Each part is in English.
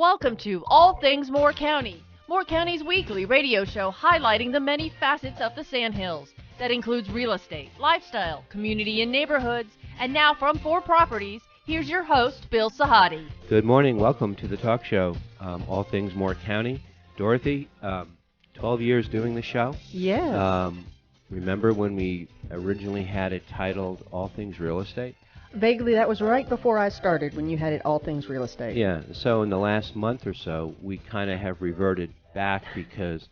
welcome to All Things Moore County, Moore County's weekly radio show highlighting the many facets of the Sandhills. That includes real estate, lifestyle, community and neighborhoods, and now from 4 Properties, here's your host, Bill Sahadi. Good morning. Welcome to the talk show, All Things Moore County. Dorothy, 12 years doing the show. Yes. Remember when we originally had it titled All Things Real Estate? Vaguely, that was right before I started when you had it All Things Real Estate. Yeah, so in the last month or so, we kind of have reverted back because,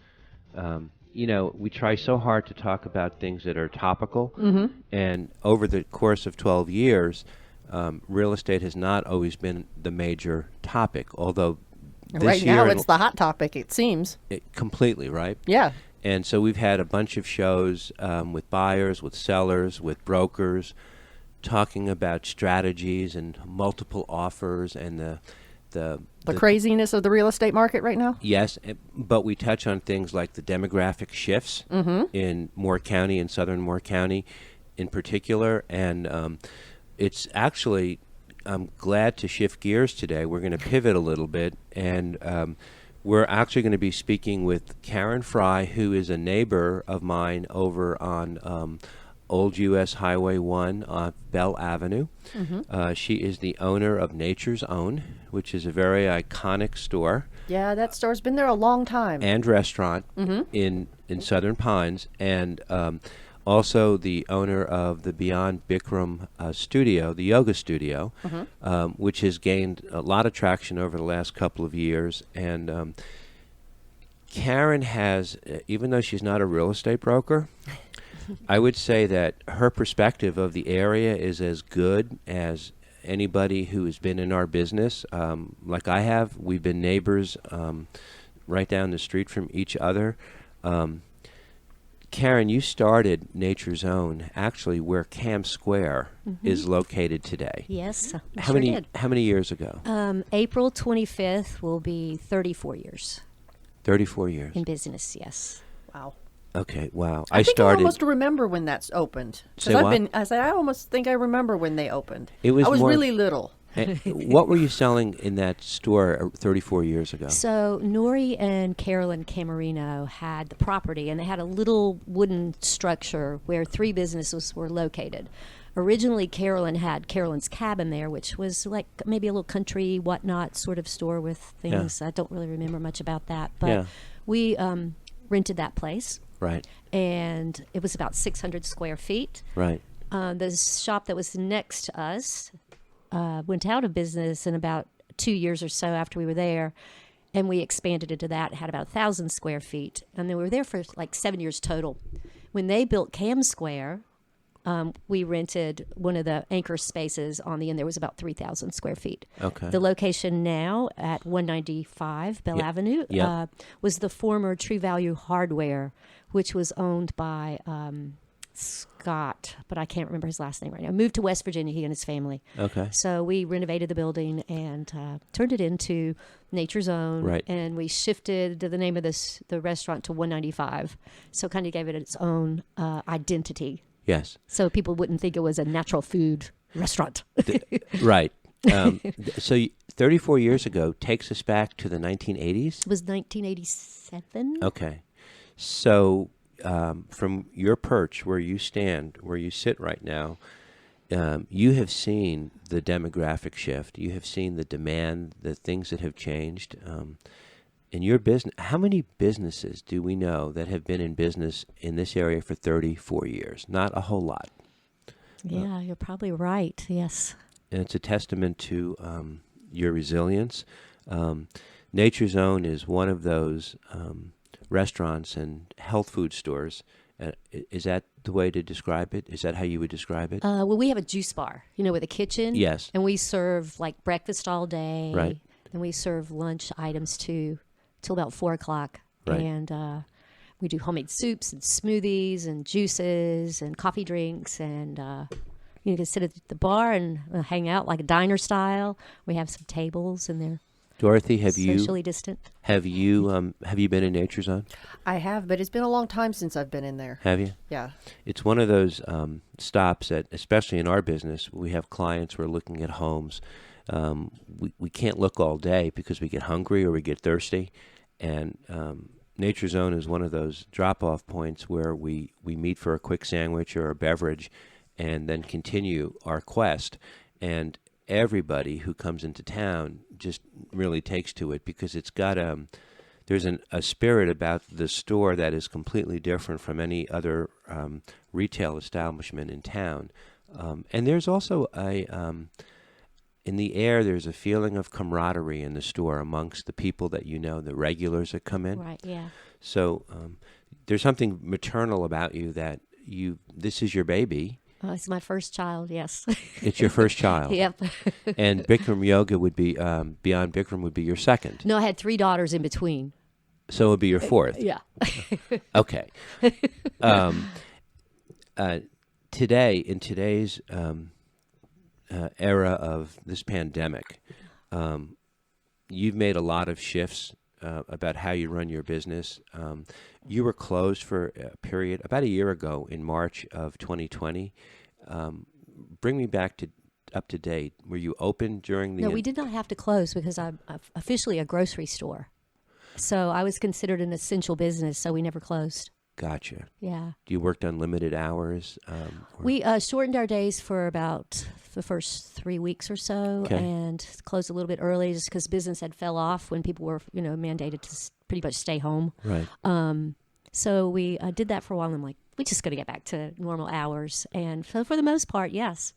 we try so hard to talk about things that are topical, and over the course of 12 years, real estate has not always been the major topic, although right now it's the hot topic, it seems. Completely, right? Yeah. And so we've had a bunch of shows with buyers, with sellers, with brokers, talking about strategies and multiple offers and the craziness of the real estate market right now? Yes, but we touch on things like the demographic shifts in Moore County and southern Moore County in particular. And it's actually, I'm glad to shift gears today. We're going to pivot a little bit, and we're actually going to be speaking with Karen Frye, who is a neighbor of mine over on Old U.S. Highway 1 on Bell Avenue. She is the owner of Nature's Own, which is a very iconic store. Yeah, that store's been there a long time. And restaurant in Southern Pines, and also the owner of the Beyond Bikram studio, the yoga studio, which has gained a lot of traction over the last couple of years. And Karen has, even though she's not a real estate broker, I would say that her perspective of the area is as good as anybody who has been in our business. Like I have, we've been neighbors right down the street from each other. Karen, you started Nature's Own actually where Camp Square is located today. Yes, How many years ago? April 25th will be 34 years 34 years. in business, yes. Wow. Okay, wow. I think started. I almost remember when that's opened. Say what? I almost think I remember when they opened. It was I was more- really little. What were you selling in that store 34 years ago? So Nori and Carolyn Camarino had the property, and they had a little wooden structure where 3 businesses were located. Originally, Carolyn had Carolyn's Cabin there, which was like maybe a little country whatnot sort of store with things. I don't really remember much about that, but we rented that place. Right. And it was about 600 square feet. Right. The shop that was next to us went out of business in about 2 years or so after we were there, and we expanded into that. It had about 1,000 square feet, and then we were there for like 7 years total. When they built Cam Square, we rented one of the anchor spaces on the end. There was about 3,000 square feet. Okay. The location now at 195 Bell Avenue was the former True Value Hardware, which was owned by Scott, but I can't remember his last name right now. Moved to West Virginia, he and his family. Okay. So we renovated the building and turned it into Nature's Own. Right. And we shifted the name of the restaurant to 195. So kind of gave it its own identity. Yes. So people wouldn't think it was a natural food restaurant. Right. So 34 years ago takes us back to the 1980s? It was 1987. Okay. So from your perch, where you stand, where you sit right now, you have seen the demographic shift. You have seen the demand, the things that have changed. In your business, how many businesses do we know that have been in business in this area for 34 years? Not a whole lot. Yeah, you're probably right. Yes. And it's a testament to your resilience. Nature's Own is one of those restaurants and health food stores. Is that the way to describe it? Is that how you would describe it? Well, we have a juice bar, with a kitchen. Yes. And we serve like breakfast all day. Right. And we serve lunch items too, till about 4 o'clock. Right. And we do homemade soups and smoothies and juices and coffee drinks. And you can sit at the bar and hang out like a diner style. We have some tables and they're Dorothy, have socially distant. Have you been in Nature's Own? I have, but it's been a long time since I've been in there. Have you? Yeah. It's one of those stops that, especially in our business, we have clients who are looking at homes. we can't look all day because we get hungry or we get thirsty. And Nature Zone is one of those drop-off points where we meet for a quick sandwich or a beverage and then continue our quest. And everybody who comes into town just really takes to it because it's got there's a spirit about the store that is completely different from any other retail establishment in town. And there's also in the air, there's a feeling of camaraderie in the store amongst the people that you know, the regulars that come in. Right, yeah. So there's something maternal about you that this is your baby. It's my first child, yes. It's your first child. Yep. And Bikram Yoga would be, Beyond Bikram would be your second. No, I had 3 daughters in between. So it would be your fourth. Yeah. Okay. Today, in today's era of this pandemic, you've made a lot of shifts about how you run your business. You were closed for a period about a year ago in March of 2020. Bring me back up to date. Were you open during the... No, we did not have to close because I'm officially a grocery store. So I was considered an essential business, so we never closed. Gotcha. Yeah. You worked unlimited hours? We shortened our days for about the first 3 weeks or so, and closed a little bit early just because business had fell off when people were, mandated to pretty much stay home. Right. So we did that for a while, and I'm like, we just got to get back to normal hours. And so for the most part, yes.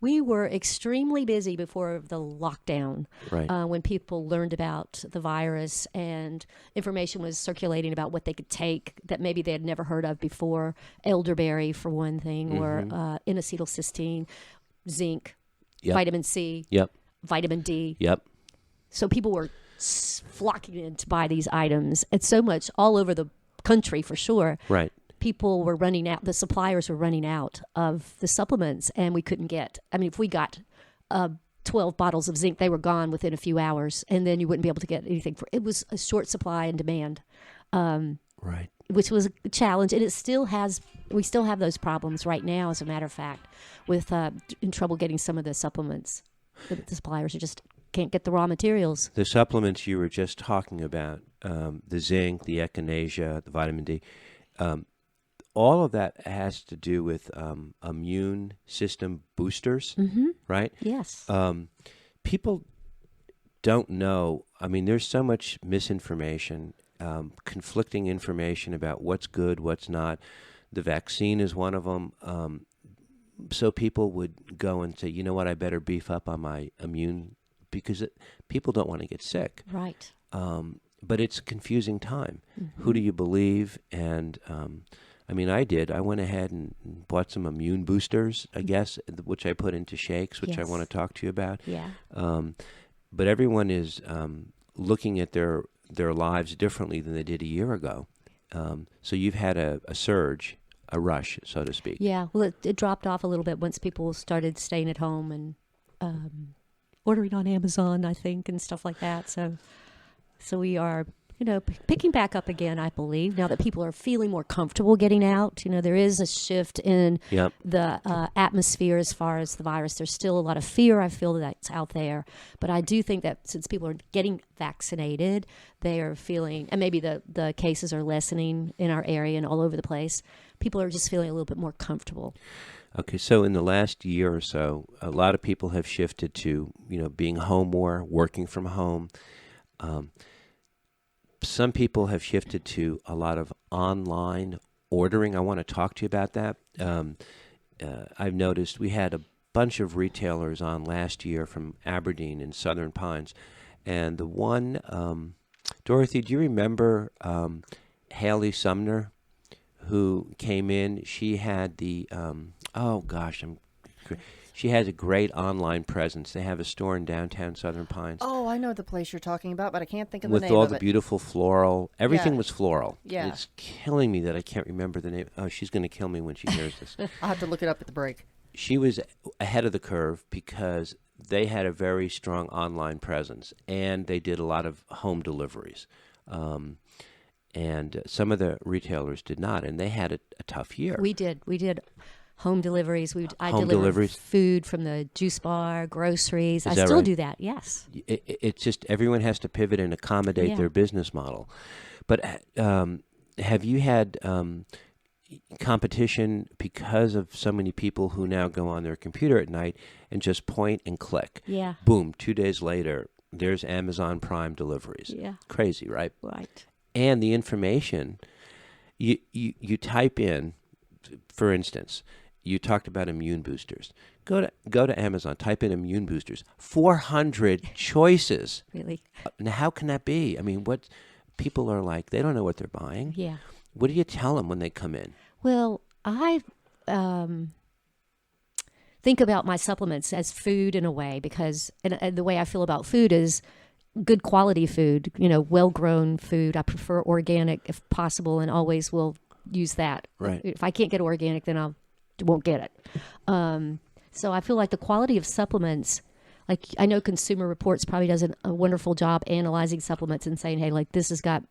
We were extremely busy before the lockdown, right. When people learned about the virus and information was circulating about what they could take that maybe they had never heard of before. Elderberry, for one thing, or N-acetylcysteine, zinc, vitamin C, vitamin D. Yep. So people were flocking in to buy these items. It's so much all over the country, for sure. Right. People were running out, the suppliers were running out of the supplements, and we couldn't get, if we got 12 bottles of zinc, they were gone within a few hours, and then you wouldn't be able to get anything. It was a short supply and demand, right, which was a challenge, and we still have those problems right now, as a matter of fact, with in trouble getting some of the supplements. The suppliers just can't get the raw materials. The supplements you were just talking about, the zinc, the echinacea, the vitamin D, all of that has to do with immune system boosters, right? Yes. People don't know. There's so much misinformation, conflicting information about what's good, what's not. The vaccine is one of them. So people would go and say, you know what, I better beef up on my immune, because people don't want to get sick. Right. But it's a confusing time. Who do you believe? And I did. I went ahead and bought some immune boosters, I guess, which I put into shakes, which I want to talk to you about. Yeah. But everyone is looking at their lives differently than they did a year ago. So you've had a surge, a rush, so to speak. Yeah. Well, it dropped off a little bit once people started staying at home and ordering on Amazon, I think, and stuff like that. So we are, picking back up again, I believe, now that people are feeling more comfortable getting out. There is a shift in the atmosphere as far as the virus. There's still a lot of fear, I feel, that's out there. But I do think that since people are getting vaccinated, they are feeling, and maybe the cases are lessening in our area and all over the place, people are just feeling a little bit more comfortable. Okay, so in the last year or so, a lot of people have shifted to, being home more, working from home. Some people have shifted to a lot of online ordering. I want to talk to you about that. I've noticed we had a bunch of retailers on last year from Aberdeen and Southern Pines. And the one, Dorothy, do you remember Haley Sumner, who came in? She had the, she has a great online presence. They have a store in downtown Southern Pines. Oh, I know the place you're talking about, but I can't think of the name of it. With all the beautiful floral. Everything was floral. Yeah. It's killing me that I can't remember the name. Oh, she's going to kill me when she hears this. I'll have to look it up at the break. She was ahead of the curve because they had a very strong online presence, and they did a lot of home deliveries. And some of the retailers did not, and they had a tough year. We did. home deliveries. I Home deliver deliveries? food from the juice bar, groceries. I that still right? do that. Yes. It's just everyone has to pivot and accommodate Yeah. their business model. But have you had competition because of so many people who now go on their computer at night and just point and click? Yeah. Boom, 2 days later, there's Amazon Prime deliveries. Yeah. Crazy, right? Right. And the information, you type in, for instance, you talked about immune boosters. Go to Amazon, type in immune boosters. 400 choices. Really. Now, how can that be? I mean, what people are like, they don't know what they're buying. Yeah. What do you tell them when they come in? Well, I think about my supplements as food in a way, because and the way I feel about food is good quality food, well-grown food. I prefer organic if possible, and always will use that. Right. If I can't get organic, then I won't get it. So I feel like the quality of supplements, like I know Consumer Reports probably does a wonderful job analyzing supplements and saying, hey, like this has got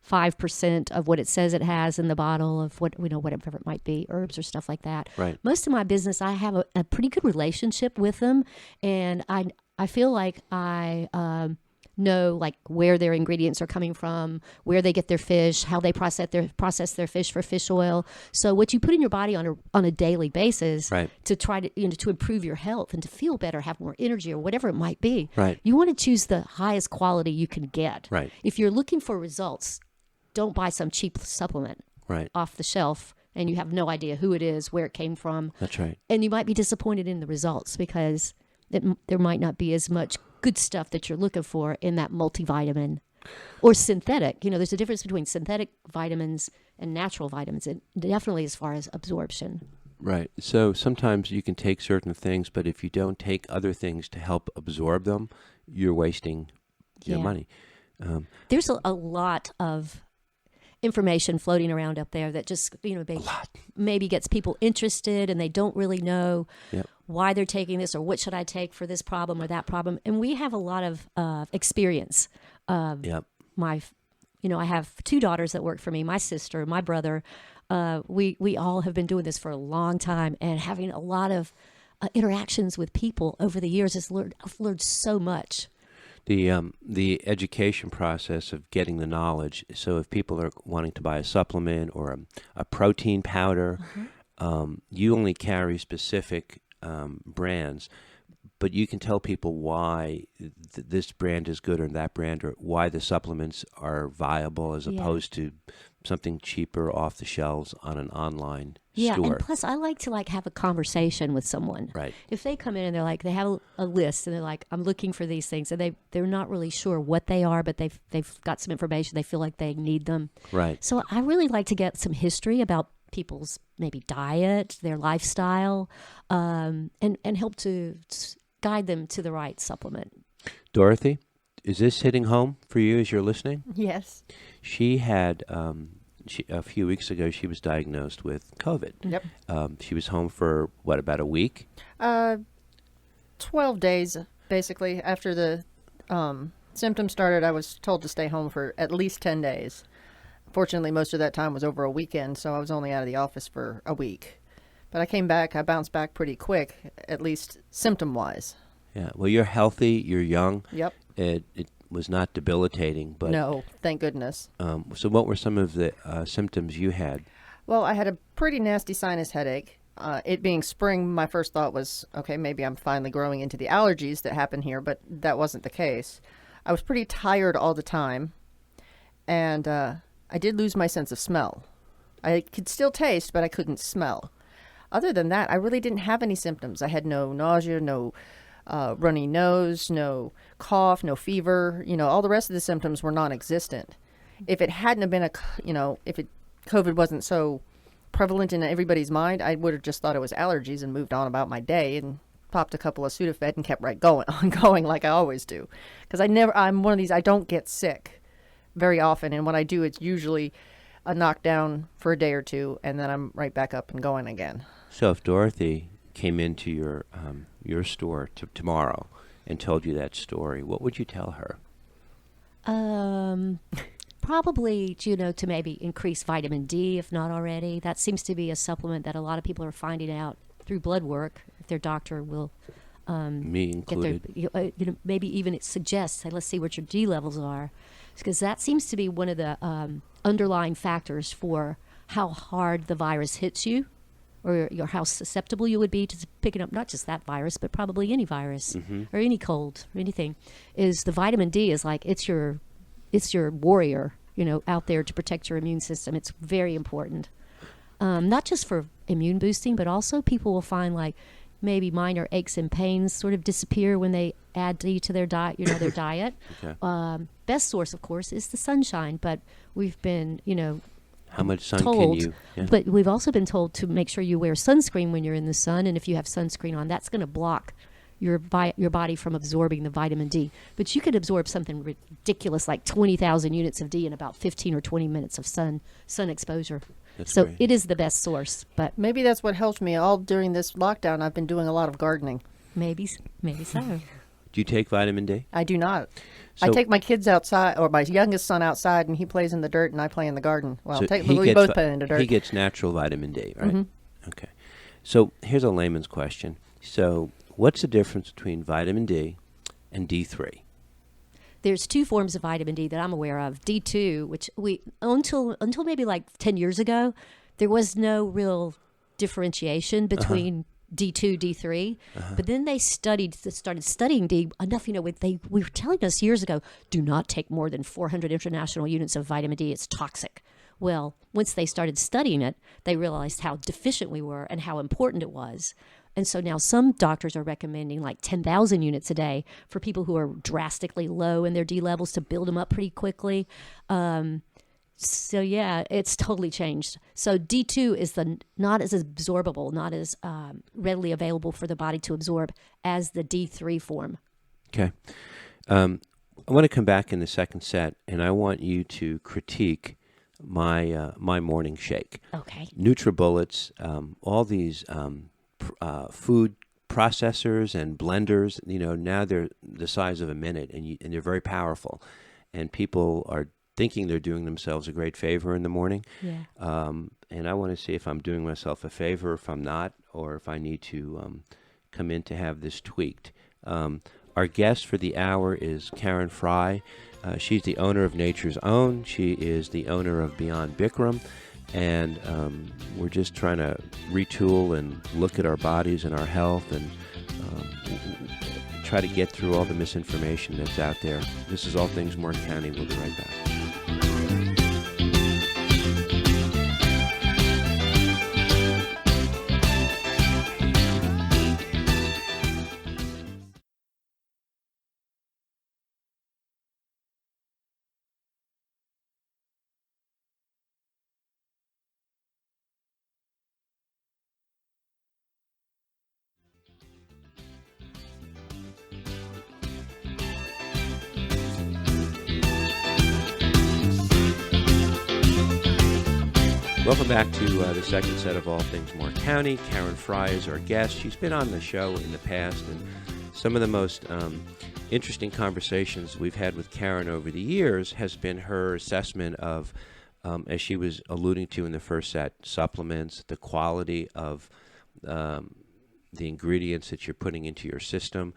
5% of what it says it has in the bottle of whatever it might be, herbs or stuff like that. Right. Most of my business, I have a pretty good relationship with them, and I feel like I know like where their ingredients are coming from, where they get their fish, how they process their fish for fish oil. So what you put in your body on a daily basis, Right. to try to to improve your health and to feel better, have more energy, or whatever it might be. Right. You want to choose the highest quality you can get. Right. If you're looking for results, don't buy some cheap supplement Right. off the shelf and you have no idea who it is, where it came from. That's right. And you might be disappointed in the results because there might not be as much good stuff that you're looking for in that multivitamin or synthetic. There's a difference between synthetic vitamins and natural vitamins, and definitely as far as absorption. Right. So sometimes you can take certain things, but if you don't take other things to help absorb them, you're wasting your Yeah. money. There's a lot of information floating around up there that just maybe gets people interested, and they don't really know Yep. why they're taking this or what should I take for this problem or that problem. And we have a lot of experience. Yep. I have 2 daughters that work for me, my sister, my brother. We all have been doing this for a long time, and having a lot of interactions with people over the years I've learned so much. The education process of getting the knowledge. So if people are wanting to buy a supplement or a protein powder, you only carry specific brands, but you can tell people why this brand is good or that brand, or why the supplements are viable as opposed to something cheaper off the shelves on an online store. And plus I like to have a conversation with someone. Right. If they come in and they have a list and they're like, I'm looking for these things, and they're not really sure what they are, but they've got some information, they feel like they need them. Right. So I really like to get some history about people's maybe diet, their lifestyle, and help to guide them to the right supplement. Dorothy, is this hitting home for you as you're listening? Yes. She had, a few weeks ago, she was diagnosed with COVID. Yep. She was home for, about a week? 12 days, basically. After the symptoms started, I was told to stay home for at least 10 days. Fortunately, most of that time was over a weekend, so I was only out of the office for a week. But I bounced back pretty quick, at least symptom-wise. Yeah. Well, you're healthy, you're young. Yep. It was not debilitating, but... No, thank goodness. So what were some of the symptoms you had? Well, I had a pretty nasty sinus headache. It being spring, my first thought was, okay, maybe I'm finally growing into the allergies that happen here, but that wasn't the case. I was pretty tired all the time, and I did lose my sense of smell. I could still taste, but I couldn't smell. Other than that, I really didn't have any symptoms. I had no nausea, no runny nose, no cough, no fever. All the rest of the symptoms were non-existent. If it hadn't have been COVID wasn't so prevalent in everybody's mind, I would have just thought it was allergies and moved on about my day and popped a couple of Sudafed and kept right going like I always do. Because I'm one of these, I don't get sick very often. And when I do, it's usually a knockdown for a day or two, and then I'm right back up and going again. So if Dorothy came into your store tomorrow and told you that story, what would you tell her? probably, to maybe increase vitamin D, if not already. That seems to be a supplement that a lot of people are finding out through blood work. If their doctor will me included, get their, maybe even it suggests, hey, let's see what your D levels are, because that seems to be one of the underlying factors for how hard the virus hits you, or how susceptible you would be to picking up not just that virus, but probably any virus or any cold or anything. Is the vitamin D is like it's your warrior, out there to protect your immune system. It's very important, not just for immune boosting, but also people will find like maybe minor aches and pains sort of disappear when they add D to their diet. Their diet. Okay. Best source, of course, is the sunshine, but we've been, how much sun told, can you? Yeah. But we've also been told to make sure you wear sunscreen when you're in the sun, and if you have sunscreen on, that's going to block your body from absorbing the vitamin D. But you could absorb something ridiculous like 20,000 units of D in about 15 or 20 minutes of sun exposure. That's so great. it is the best source. But Maybe that's what helped me all during this lockdown. I've been doing a lot of gardening. maybe so. Do you take vitamin D? I do not. So- I take my kids outside, or my youngest son outside, and he plays in the dirt, and I play in the garden. Well, So we both play in the dirt. He gets natural vitamin D, right? Okay. So here's a layman's question. So what's the difference between vitamin D and D3? There's two forms of vitamin D that I'm aware of. D2, which we until maybe like 10 years ago, there was no real differentiation between D2, D3. But then they started studying D enough. They were telling us years ago, do not take more than 400 international units of vitamin D. It's toxic. Well, once they started studying it, they realized how deficient we were and how important it was. And so now some doctors are recommending like 10,000 units a day for people who are drastically low in their D levels to build them up pretty quickly. So yeah, it's totally changed. So D2 is not as absorbable, not as readily available for the body to absorb as the D3 form. Okay. I want to come back in the second set, and I want you to critique my morning shake. Okay. NutriBullets, all these food processors and blenders, now they're the size of a minute, and they're very powerful, and people are thinking they're doing themselves a great favor in the morning. Yeah. And I want to see if I'm doing myself a favor, if I'm not, or if I need to come in to have this tweaked. Our guest for the hour is Karen Frye. She's the owner of Nature's Own. She is the owner of Beyond Bikram. And we're just trying to retool and look at our bodies and our health and try to get through all the misinformation that's out there. This is All Things Morton County. We'll be right back. Welcome back to the second set of All Things Moore County. Karen Frye is our guest. She's been on the show in the past, and some of the most interesting conversations we've had with Karen over the years has been her assessment of, as she was alluding to in the first set, supplements, the quality of the ingredients that you're putting into your system,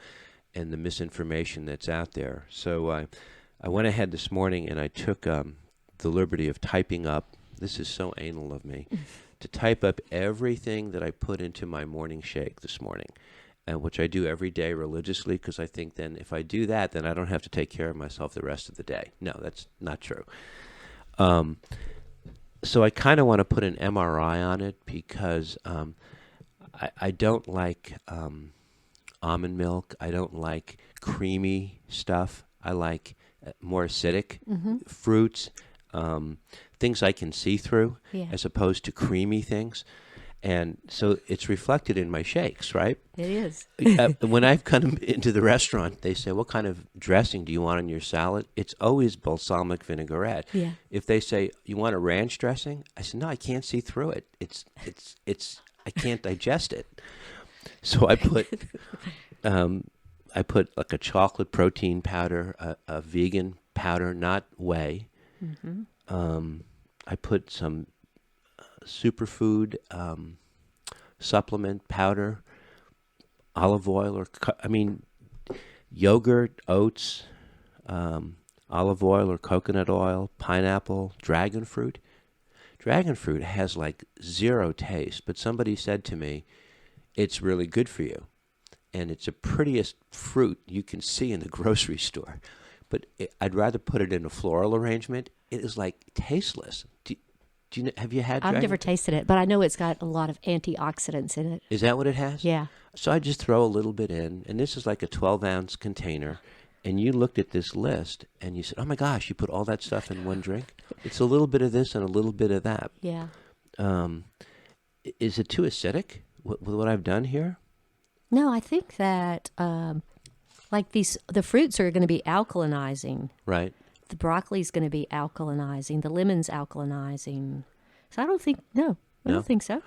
and the misinformation that's out there. So I went ahead this morning and I took the liberty of typing up, this is so anal of me, to type up everything that I put into my morning shake this morning, and which I do every day religiously, because I think then if I do that, then I don't have to take care of myself the rest of the day. No, that's not true. So I kind of want to put an MRI on it because I don't like almond milk. I don't like creamy stuff. I like more acidic fruits, things I can see through, as opposed to creamy things. And so it's reflected in my shakes, right? It is. When I've come into the restaurant, they say, what kind of dressing do you want on your salad? It's always balsamic vinaigrette. Yeah. If they say, you want a ranch dressing? I said, no, I can't see through it. It's I can't digest it. So I put like a chocolate protein powder, a vegan powder, not whey, I put some superfood supplement powder, olive oil, yogurt, oats, olive oil or coconut oil, pineapple, dragon fruit. Dragon fruit has like zero taste, but somebody said to me, it's really good for you. And it's the prettiest fruit you can see in the grocery store. But I'd rather put it in a floral arrangement. It is like tasteless. Have you had dragon? I've never tasted it, but I know it's got a lot of antioxidants in it. Is that what it has? Yeah. So I just throw a little bit in, and this is like a 12-ounce container. And you looked at this list, and you said, oh, my gosh, you put all that stuff in one drink? It's a little bit of this and a little bit of that. Yeah. Is it too acidic with what I've done here? No, I think that the fruits are going to be alkalinizing. Right. The broccoli's going to be alkalinizing. The lemon's alkalinizing. So I don't think so.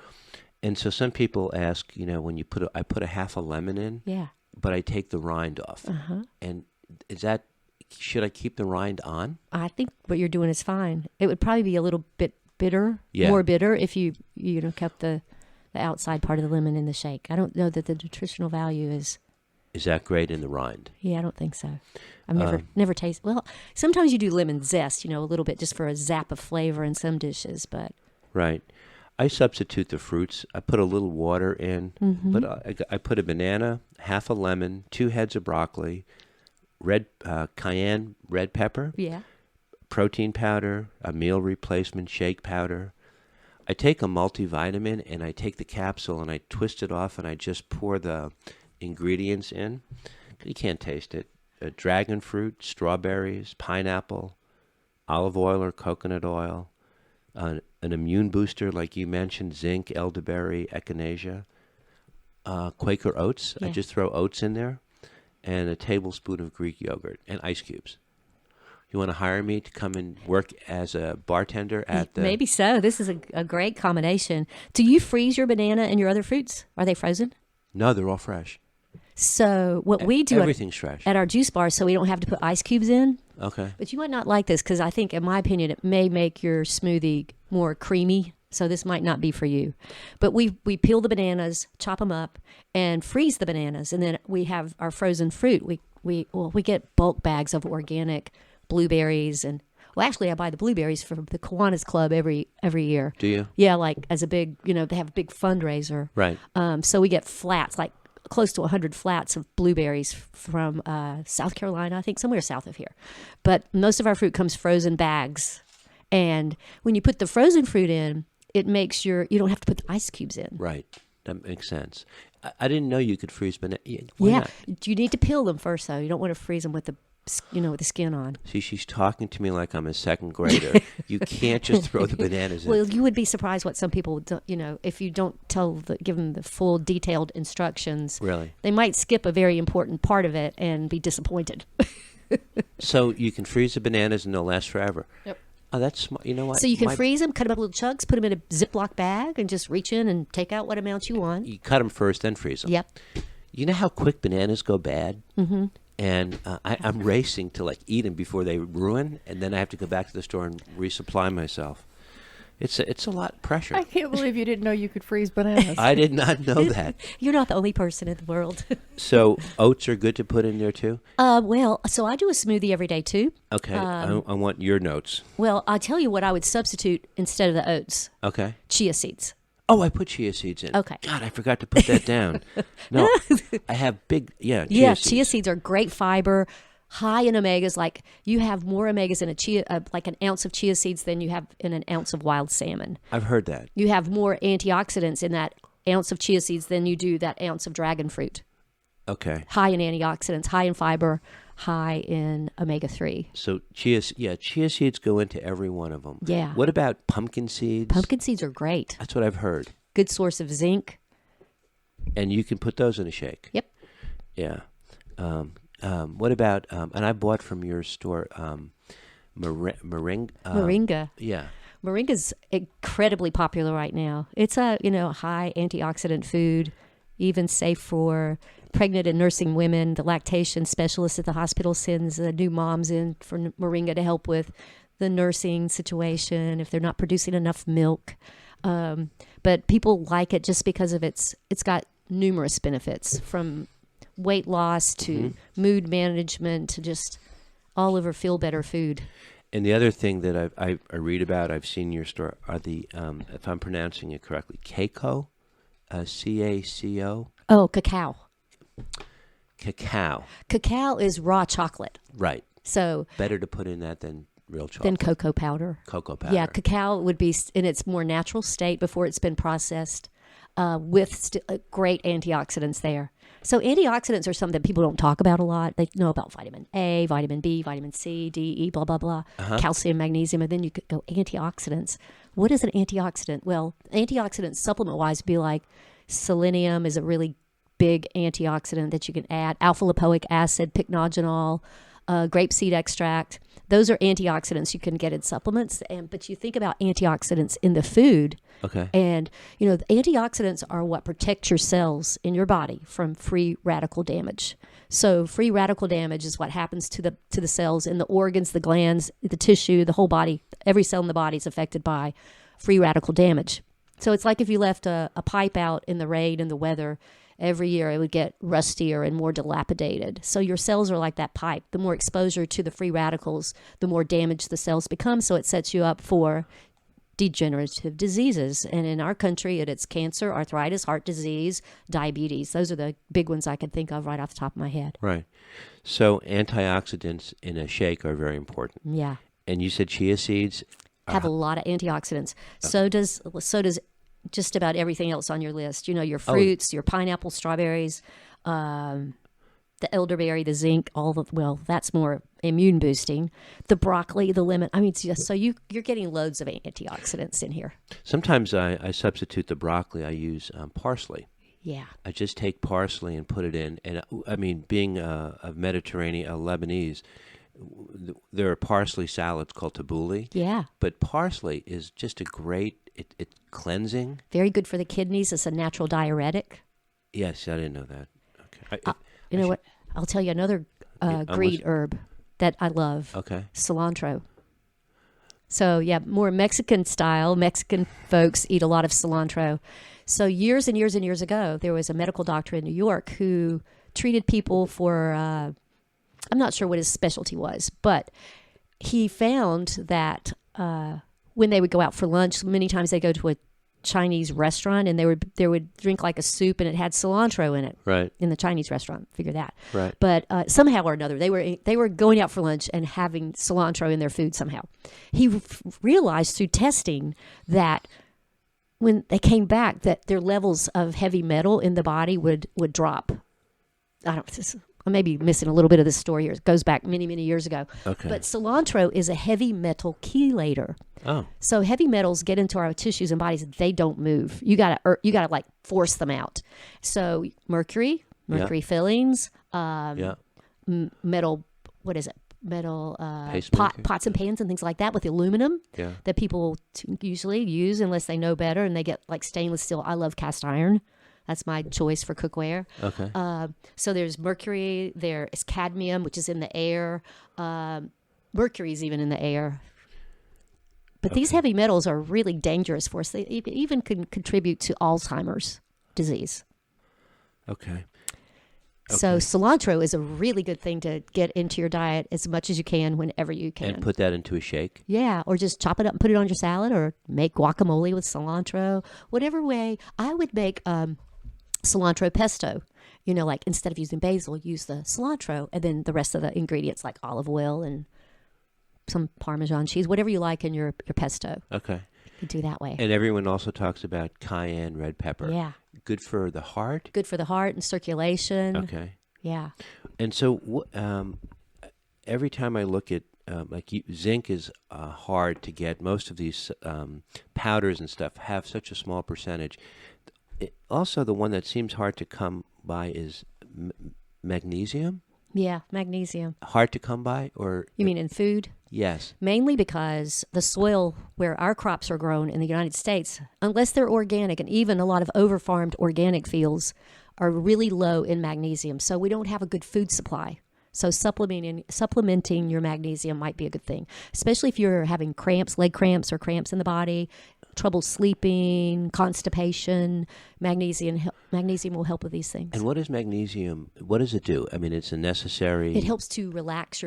And so some people ask, when you I put a half a lemon in, yeah, but I take the rind off. And should I keep the rind on? I think what you're doing is fine. It would probably be a little bit bitter, more bitter if you kept the outside part of the lemon in the shake. I don't know that the nutritional value is. Is that great in the rind? Yeah, I don't think so. I've never tasted. Well, sometimes you do lemon zest, a little bit just for a zap of flavor in some dishes, but. Right. I substitute the fruits. I put a little water in, but I put a banana, half a lemon, 2 heads of broccoli, cayenne red pepper, protein powder, a meal replacement shake powder. I take a multivitamin and I take the capsule and I twist it off and I just pour the ingredients in. You can't taste it. Dragon fruit, strawberries, pineapple, olive oil or coconut oil, an immune booster like you mentioned, zinc, elderberry, echinacea, Quaker oats. I just throw oats in there, and a tablespoon of Greek yogurt and ice cubes. You want to hire me to come and work as a bartender at the... Maybe so. This is a great combination. Do you freeze your banana and your other fruits? Are they frozen? No, they're all fresh. So what we do everything's fresh at our juice bar, so we don't have to put ice cubes in. Okay. But you might not like this because I think, in my opinion, it may make your smoothie more creamy. So this might not be for you. But we peel the bananas, chop them up, and freeze the bananas, and then we have our frozen fruit. We get bulk bags of organic blueberries and. Well, actually, I buy the blueberries from the Kiwanis Club every year. Do you? Yeah, like as a big, they have a big fundraiser. Right. So we get flats, like close to 100 flats of blueberries from South Carolina, I think, somewhere south of here. But most of our fruit comes frozen bags. And when you put the frozen fruit in, it makes you don't have to put the ice cubes in. Right. That makes sense. I didn't know you could freeze banana. Why not? You need to peel them first, though. You don't want to freeze them with the skin on. See, she's talking to me like I'm a second grader. You can't just throw the bananas in. Well, you would be surprised what some people do, if you don't give them the full detailed instructions. Really? They might skip a very important part of it and be disappointed. So you can freeze the bananas and they'll last forever. Yep. Oh, that's smart. You know what? So you can freeze them, cut them up little chunks, put them in a Ziploc bag, and just reach in and take out what amount you want. You cut them first, then freeze them. Yep. You know how quick bananas go bad? Mm-hmm. And I'm racing to eat them before they ruin, and then I have to go back to the store and resupply myself. It's a lot of pressure. I can't believe you didn't know you could freeze bananas. I did not know that. You're not the only person in the world. So oats are good to put in there too? So I do a smoothie every day too. Okay, I want your notes. Well, I'll tell you what I would substitute instead of the oats. Okay. Chia seeds. Oh, I put chia seeds in. Okay. God, I forgot to put that down. No, I have chia seeds. Chia seeds are great fiber, high in omegas. Like you have more omegas in like an ounce of chia seeds than you have in an ounce of wild salmon. I've heard that. You have more antioxidants in that ounce of chia seeds than you do that ounce of dragon fruit. Okay. High in antioxidants, high in fiber, high in omega-3. So chia seeds go into every one of them. Yeah. What about pumpkin seeds? Pumpkin seeds are great. That's what I've heard. Good source of zinc. And you can put those in a shake. Yep. Yeah. What about, and I bought from your store, Moringa. Moringa. Yeah. Moringa's incredibly popular right now. It's a, high antioxidant food, even safe for pregnant and nursing women. The lactation specialist at the hospital sends new moms in for Moringa to help with the nursing situation, if they're not producing enough milk. But people like it just because of it's got numerous benefits, from weight loss to mood management to just all over feel better food. And the other thing that I read about, I've seen your store, are the, if I'm pronouncing it correctly, Caco, C-A-C-O? Oh, cacao. Cacao. Cacao is raw chocolate. Right. So better to put in that than real chocolate. Than cocoa powder. Cocoa powder. Yeah, cacao would be in its more natural state before it's been processed, with great antioxidants there. So antioxidants are something people don't talk about a lot. They know about vitamin A, vitamin B, vitamin C, D, E, blah, blah, blah, calcium, magnesium, and then you could go antioxidants. What is an antioxidant? Well, antioxidants supplement-wise would be like selenium is a really big antioxidant that you can add. Alpha lipoic acid, pycnogenol, grapeseed extract. Those are antioxidants you can get in supplements. But you think about antioxidants in the food. Okay. And, the antioxidants are what protect your cells in your body from free radical damage. So free radical damage is what happens to the cells in the organs, the glands, the tissue, the whole body. Every cell in the body is affected by free radical damage. So it's like if you left a pipe out in the rain and the weather, every year it would get rustier and more dilapidated. So your cells are like that pipe. The more exposure to the free radicals, the more damaged the cells become. So it sets you up for degenerative diseases. And in our country, it's cancer, arthritis, heart disease, diabetes. Those are the big ones I can think of right off the top of my head. Right. So antioxidants in a shake are very important. Yeah. And you said chia seeds have a lot of antioxidants. So does just about everything else on your list. Your fruits, your pineapple, strawberries, the elderberry, the zinc, that's more immune boosting. The broccoli, the lemon. I mean, so you're getting loads of antioxidants in here. Sometimes I substitute the broccoli. I use parsley. Yeah. I just take parsley and put it in. And I mean, being a Mediterranean, a Lebanese, there are parsley salads called tabbouleh. Yeah. But parsley is just a great, it's cleansing. Very good for the kidneys. It's a natural diuretic. Yes, I didn't know that. Okay. What? I'll tell you another green herb that I love. Okay. Cilantro. So, yeah, more Mexican style. Mexican folks eat a lot of cilantro. So years and years and years ago, there was a medical doctor in New York who treated people for, I'm not sure what his specialty was, but he found that when they would go out for lunch, many times they go to a Chinese restaurant and they would drink like a soup and it had cilantro in it. Right. In the Chinese restaurant, figure that. Right. But somehow or another, they were going out for lunch and having cilantro in their food somehow. He realized through testing that when they came back, that their levels of heavy metal in the body would drop. I may be missing a little bit of this story here. It goes back many, many years ago. Okay. But cilantro is a heavy metal chelator. Oh. So heavy metals get into our tissues and bodies. They don't move. You gotta like force them out. So mercury fillings, metal. What is it? Metal pots and pans and things like that with aluminum that people usually use unless they know better, and they get like stainless steel. I love cast iron. That's my choice for cookware. Okay. So there's mercury. There is cadmium, which is in the air. Mercury is even in the air. But these heavy metals are really dangerous for us. They even can contribute to Alzheimer's disease. Okay. So cilantro is a really good thing to get into your diet as much as you can whenever you can. And put that into a shake? Yeah, or just chop it up and put it on your salad, or make guacamole with cilantro. Whatever way. I would make cilantro pesto. Like instead of using basil, use the cilantro, and then the rest of the ingredients like olive oil and some Parmesan cheese, whatever you like in your pesto. Okay. You do that way. And everyone also talks about cayenne red pepper. Yeah. Good for the heart? Good for the heart and circulation. Okay. Yeah. And so every time I look at, zinc is hard to get. Most of these powders and stuff have such a small percentage. Also, the one that seems hard to come by is magnesium. Yeah, magnesium. Hard to come by, or you mean in food? Yes. Mainly because the soil where our crops are grown in the United States, unless they're organic, and even a lot of over-farmed organic fields, are really low in magnesium. So we don't have a good food supply. So supplementing your magnesium might be a good thing, especially if you're having cramps, leg cramps or cramps in the body, trouble sleeping, constipation. Magnesium will help with these things. And what is magnesium? What does it do? I mean, it's a necessary. It helps to relax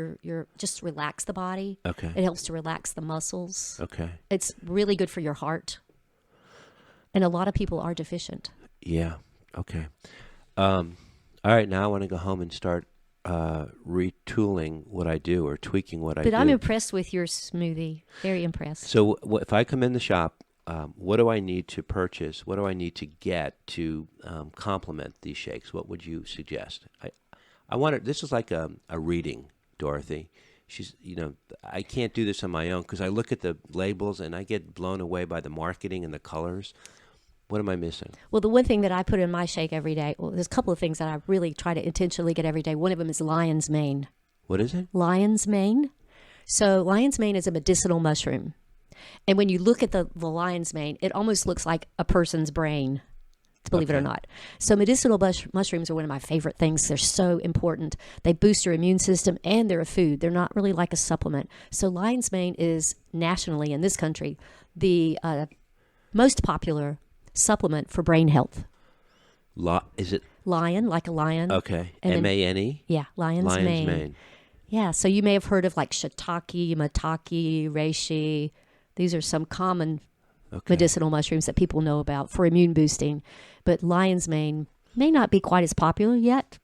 just relax the body. Okay. It helps to relax the muscles. Okay. It's really good for your heart. And a lot of people are deficient. Yeah. Okay. All right. Now I want to go home and start retooling what I do or tweaking what I do. But I'm impressed with your smoothie. Very impressed. So if I come in the shop, what do I need to purchase? What do I need to get to complement these shakes? What would you suggest? I wanted. This is like a reading, Dorothy. I can't do this on my own because I look at the labels and I get blown away by the marketing and the colors. What am I missing? Well, the one thing that I put in my shake every day, well, there's a couple of things that I really try to intentionally get every day. One of them is lion's mane. What is it? Lion's mane. So lion's mane is a medicinal mushroom. And when you look at the lion's mane, it almost looks like a person's brain, believe it or not. So medicinal mushrooms are one of my favorite things. They're so important. They boost your immune system and they're a food. They're not really like a supplement. So lion's mane is nationally in this country the most popular supplement for brain health. Is it? Lion, like a lion. Okay. And MANE? Yeah, lion's mane. Yeah, so you may have heard of like shiitake, maitake, reishi. These are some common medicinal mushrooms that people know about for immune boosting. But lion's mane may not be quite as popular yet,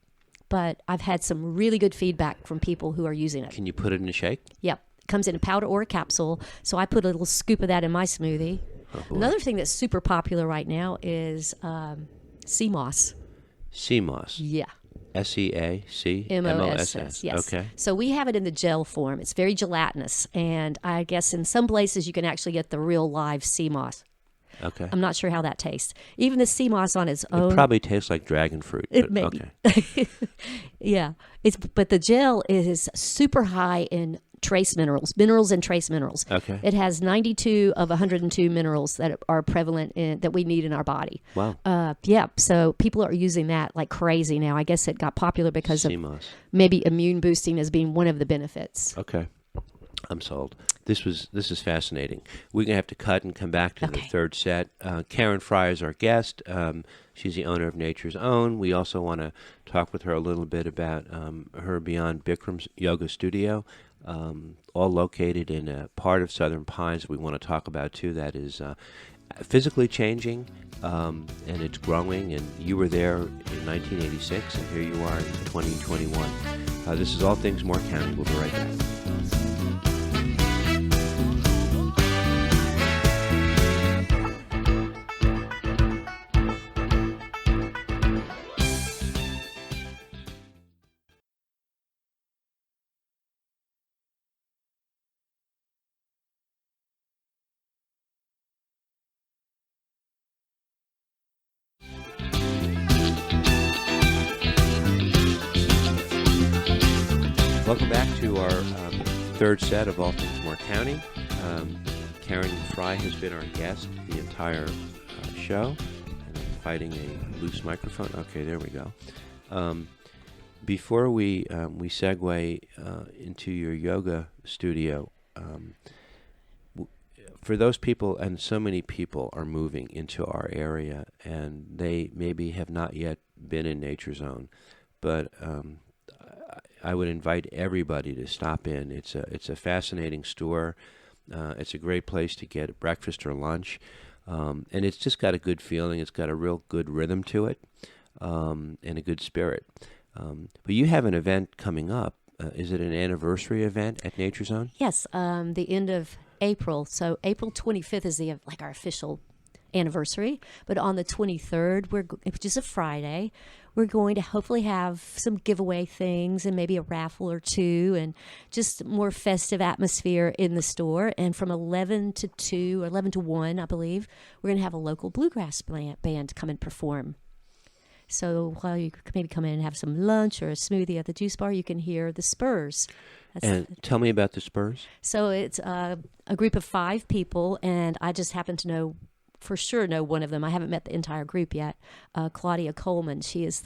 but I've had some really good feedback from people who are using it. Can you put it in a shake? Yep. It comes in a powder or a capsule. So I put a little scoop of that in my smoothie. Oh, another thing that's super popular right now is sea moss. Sea moss. Yeah. SEACMOSS. Yes. Okay. So we have it in the gel form. It's very gelatinous, and I guess in some places you can actually get the real live sea moss. Okay. I'm not sure how that tastes. Even the sea moss on its own. It probably tastes like dragon fruit. It may be. Okay. Yeah. But the gel is super high in trace minerals and trace minerals. Okay. It has 92 of 102 minerals that are prevalent that we need in our body. Wow. Yeah. So people are using that like crazy now. I guess it got popular because sea of moss. Maybe immune boosting as being one of the benefits. Okay. I'm sold. This is fascinating. We're gonna have to cut and come back to the third set. Karen Frye is our guest. She's the owner of Nature's Own. We also want to talk with her a little bit about her Beyond Bikram Yoga studio, all located in a part of Southern Pines we want to talk about too. That is physically changing, and it's growing. And you were there in 1986, and here you are in 2021. This is All Things Moore County. We'll be right back. Welcome back to our third set of All Things Moore County. Karen Frye has been our guest the entire show. And I'm fighting a loose microphone. Okay, there we go. Before we segue into your yoga studio, for those people, and so many people are moving into our area, and they maybe have not yet been in Nature's Own, but I would invite everybody to stop in. It's a fascinating store. It's a great place to get breakfast or lunch, and it's just got a good feeling. It's got a real good rhythm to it, and a good spirit. But you have an event coming up. Is it an anniversary event at Nature's Own? Yes, the end of April. So April 25th is our official anniversary. But on the 23rd, which is a Friday, we're going to hopefully have some giveaway things and maybe a raffle or two and just more festive atmosphere in the store. And from 11 to 2 or 11 to 1, I believe, we're going to have a local bluegrass band come and perform. So while you maybe come in and have some lunch or a smoothie at the juice bar, you can hear the Spurs. And tell me about the Spurs. So it's a group of 5 people, and I just happen to know one of them. I haven't met the entire group yet. Claudia Coleman. She is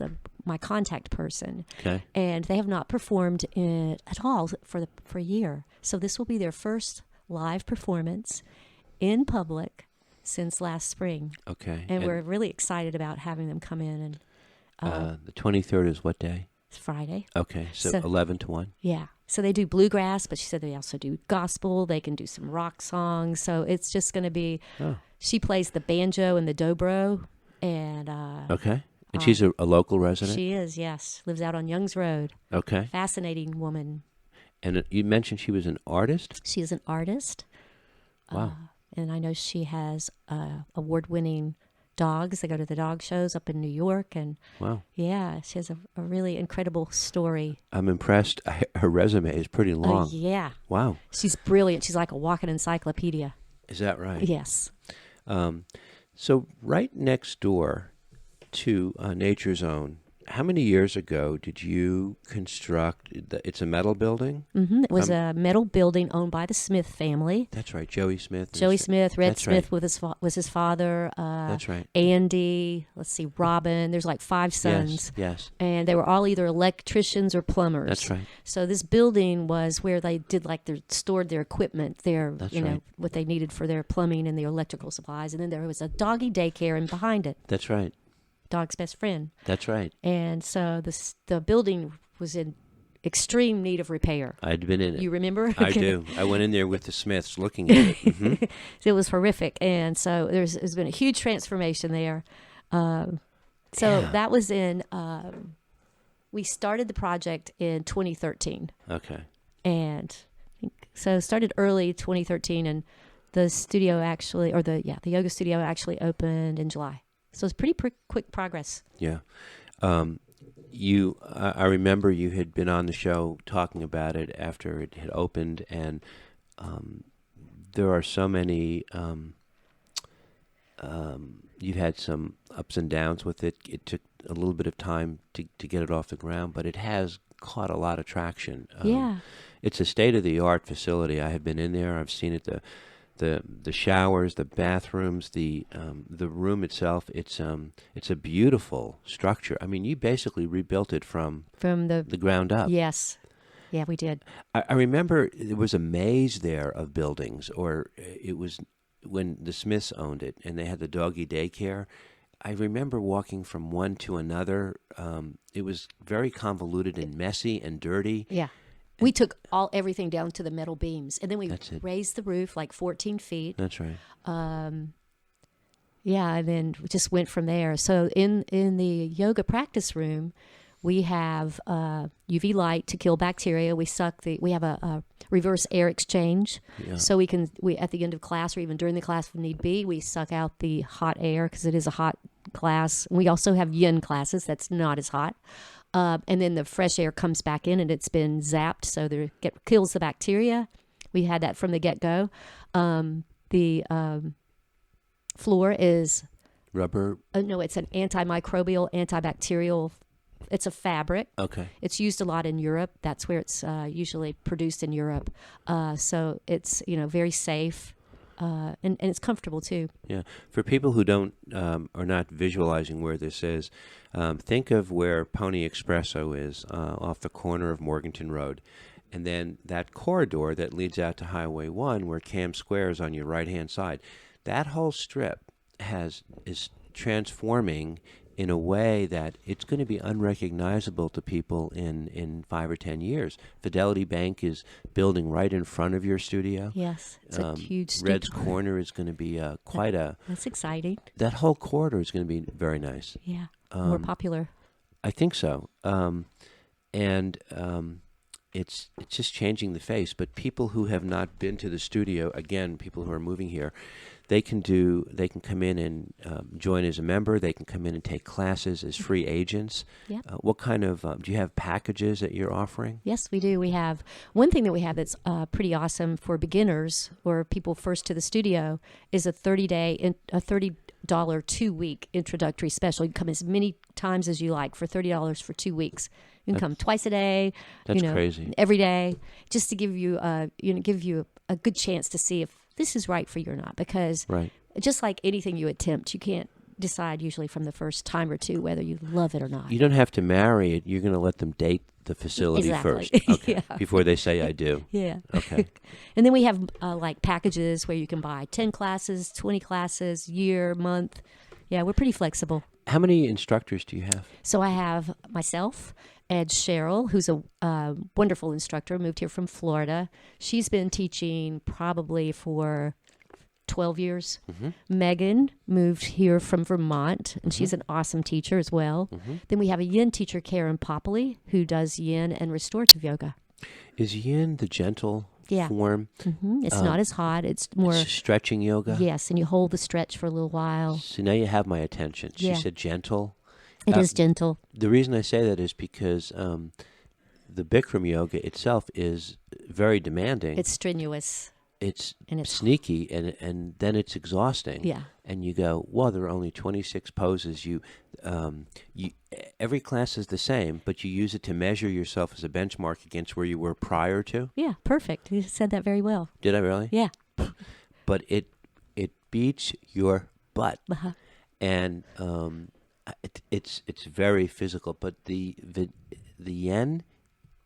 my contact person. Okay. And they have not performed at all for a year. So this will be their first live performance in public since last spring. Okay. And we're really excited about having them come in. And the 23rd is what day? it's Friday. Okay, so 11 to 1. Yeah. So they do bluegrass, but she said they also do gospel. They can do some rock songs. So it's just going to be, she plays the banjo and the dobro. And Okay. And she's a local resident? she is, yes. Lives out on Youngs Road. Okay. Fascinating woman. And you mentioned she was an artist? She is an artist. Wow. And I know she has award-winning dogs. They go to the dog shows up in New York. And Wow. yeah, she has a really incredible story. I'm impressed. Her resume is pretty long. Yeah. Wow. She's brilliant. She's like a walking encyclopedia. Is that right? Yes. So right next door to Nature's Own, how many years ago did you construct? It's a metal building. It was a metal building owned by the Smith family. That's right, Joey Smith. Joey Smith, Red That's Smith right. was his father. That's right. Andy, let's see, Robin. There's like 5 sons. Yes. And they were all either electricians or plumbers. That's right. So this building was where they did stored their equipment, That's right. what they needed for their plumbing and their electrical supplies. And then there was a doggy daycare in behind it. That's right. Dog's best friend. That's right. And so the building was in extreme need of repair. I'd been in it. You remember? I do. I went in there with the Smiths looking at it. Mm-hmm. It was horrific. And so there's been a huge transformation there. That was in, we started the project in 2013. Okay. And so started early 2013, and the studio actually, the yoga studio actually opened in July. So it's pretty quick progress. Yeah. I remember you had been on the show talking about it after it had opened, and there are so many, you've had some ups and downs with it. It took a little bit of time to get it off the ground, but it has caught a lot of traction. Yeah. It's a state-of-the-art facility. I have been in there. I've seen it, the showers, the bathrooms, the room itself. It's a beautiful structure. I mean, you basically rebuilt it from the ground up. Yes. Yeah, we did. I remember there was a maze there of buildings, or it was when the Smiths owned it and they had the doggy daycare. I remember walking from one to another. It was very convoluted and messy and dirty. Yeah. We took everything down to the metal beams, and then we That's it. raised the roof like 14 feet. That's right. Yeah, and then we just went from there. So in the yoga practice room, we have UV light to kill bacteria. We have a reverse air exchange, so we at the end of class or even during the class if need be, we suck out the hot air because it is a hot class. We also have yin classes that's not as hot. And then the fresh air comes back in, and it's been zapped, so kills the bacteria. We had that from the get-go. The floor is Rubber. No, it's an antimicrobial, antibacterial. It's a fabric. Okay. It's used a lot in Europe. That's where it's usually produced in Europe. So it's very safe. And it's comfortable too. Yeah. For people who are not visualizing where this is, think of where Pony Espresso is off the corner of Morganton Road. And then that corridor that leads out to Highway 1 where Cam Square is on your right-hand side. That whole strip is transforming in a way that it's going to be unrecognizable to people in 5 or 10 years. Fidelity Bank is building right in front of your studio. Yes, it's a huge studio. Red's Corner is going to be That's exciting. That whole corridor is going to be very nice. Yeah, more popular. I think so. It's just changing the face. But people who have not been to the studio, again, people who are moving here, they can come in and join as a member. They can come in and take classes as free agents. Yeah. What kind of do you have packages that you're offering? Yes, we do. We have one thing that we have that's pretty awesome for beginners or people first to the studio is a $30 2-week introductory special. You can come as many times as you like for $30 for 2 weeks. You can come twice a day. That's crazy. Every day, just to give you a good chance to see if this is right for you or not. Because right. just like anything you attempt, you can't decide usually from the first time or two whether you love it or not. You don't have to marry it. You're going to let them date the facility Exactly. first. Okay. Yeah. Before they say I do. Yeah. Okay. And then we have like packages where you can buy 10 classes, 20 classes, year, month. Yeah, we're pretty flexible. How many instructors do you have? So I have myself and Cheryl, who's a wonderful instructor, moved here from Florida. She's been teaching probably for 12 years. Mm-hmm. Megan moved here from Vermont, and she's an awesome teacher as well. Mm-hmm. Then we have a Yin teacher, Karen Popley, who does Yin and Restorative Yoga. Is Yin the gentle Yeah. form? It's not as hot. It's more, It's stretching yoga? yes, and you hold the stretch for a little while. So now you have my attention. She Yeah. said gentle. It is gentle. The reason I say that is because the Bikram yoga itself is very demanding. It's strenuous. It's and it's- sneaky, and then it's exhausting. Yeah. And you go, well, there are only 26 poses. You every class is the same, but you use it to measure yourself as a benchmark against where you were prior to. Yeah, perfect. You said that very well. Did I really? Yeah. But it beats your butt, Uh-huh. and it's very physical. But the yen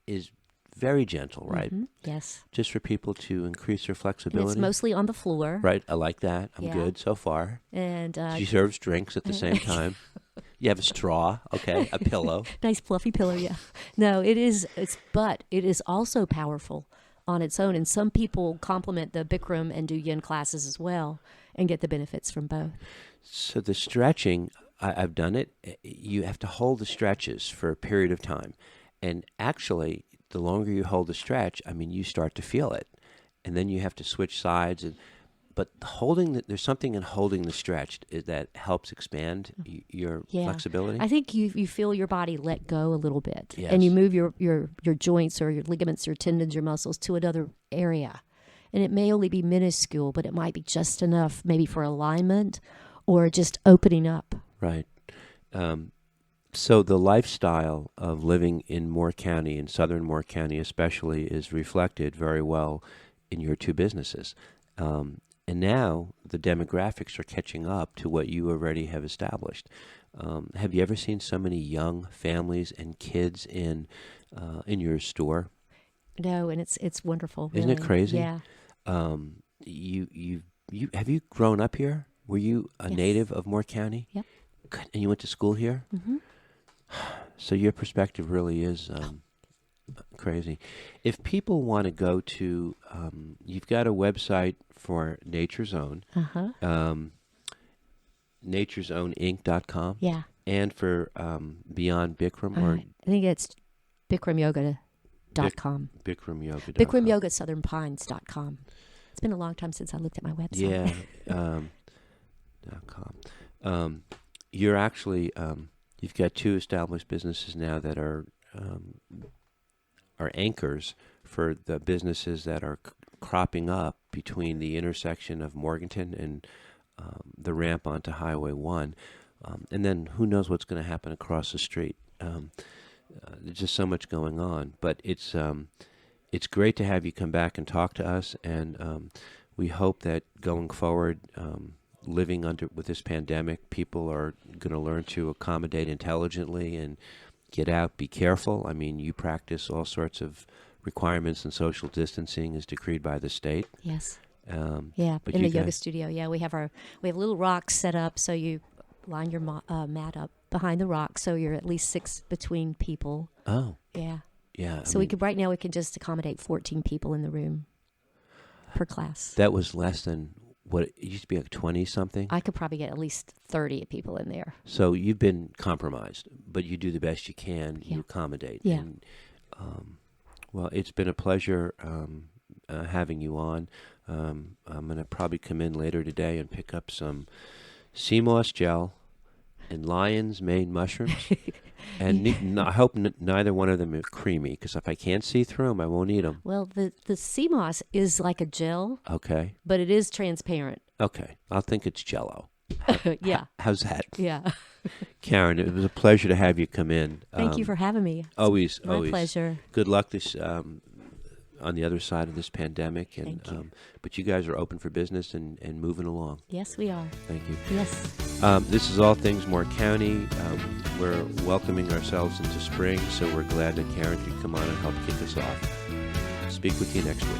is very gentle, right? Yes. Just for people to increase their And flexibility. it's mostly on the floor. Right, I like that. I'm Yeah. good so far. And She serves drinks at the same time. You have a straw, okay, a pillow. nice fluffy pillow, yeah. No, but it is also powerful on its own. And some people complement the Bikram and do Yin classes as well and get the benefits from both. So the stretching, I've done it. You have to hold the stretches for a period of time. And actually, the longer you hold the stretch, I mean, you start to feel it. And then you have to switch sides. But there's something in holding the stretch that helps expand your flexibility. I think you feel your body let go a little bit. Yes. And you move your joints or your ligaments or tendons, your muscles to another area. And it may only be minuscule, but it might be just enough maybe for alignment or just opening up. Right. So the lifestyle of living in Moore County, in southern Moore County especially, is reflected very well in your two businesses. And now the demographics are catching up to what you already have established. Have you ever seen so many young families and kids in your store? No, and it's wonderful. Isn't it really. crazy? Yeah. You have you grown up here? Were you a Yes. native of Moore County? Yep. Good. And you went to school here? Mm-hmm. So your perspective really is crazy. If people want to go to, you've got a website for Nature's Own, nature'sowninc.com, Yeah. and for Beyond Bikram or I think it's bikramyoga.com. BikramYoga. BikramYoga.southernpines.com. It's been a long time since I looked at my website. Yeah. .com. You're actually you've got two established businesses now that are anchors for the businesses that are cropping up between the intersection of Morganton and the ramp onto Highway 1. And then who knows what's going to happen across the street. There's just so much going on. But it's great to have you come back and talk to us, and we hope that going forward, living with this pandemic, people are going to learn to accommodate intelligently and get out, be careful. I mean, you practice all sorts of requirements, and social distancing is decreed by the state. Yes. But in you the yoga guys- studio. Yeah, we have little rocks set up, so you line your mat up behind the rock, so you're at least 6 between people. Oh, Yeah. yeah. So right now we can just accommodate 14 people in the room per class. That was less than what it used to be, like 20 something. I could probably get at least 30 people in there. So you've been compromised, but you do the best you can. Yeah. You accommodate. Yeah. And, well, it's been a pleasure having you on. I'm going to probably come in later today and pick up some sea moss gel and lion's mane mushrooms. And I hope neither one of them are creamy, because if I can't see through them, I won't eat them. Well, the sea moss is like a gel, Okay. but it is transparent. Okay. I'll think it's Jell-O. Yeah. How's that? Yeah. Karen, it was a pleasure to have you come in. Thank you for having me. Always, My always. pleasure. Good luck this on the other side of this pandemic. And Thank you. but you guys are open for business and moving along. Yes, we are. Thank you. Yes. This is All Things Moore County. We're welcoming ourselves into spring, so we're glad that Karen could come on and help kick us off. Speak with you next week.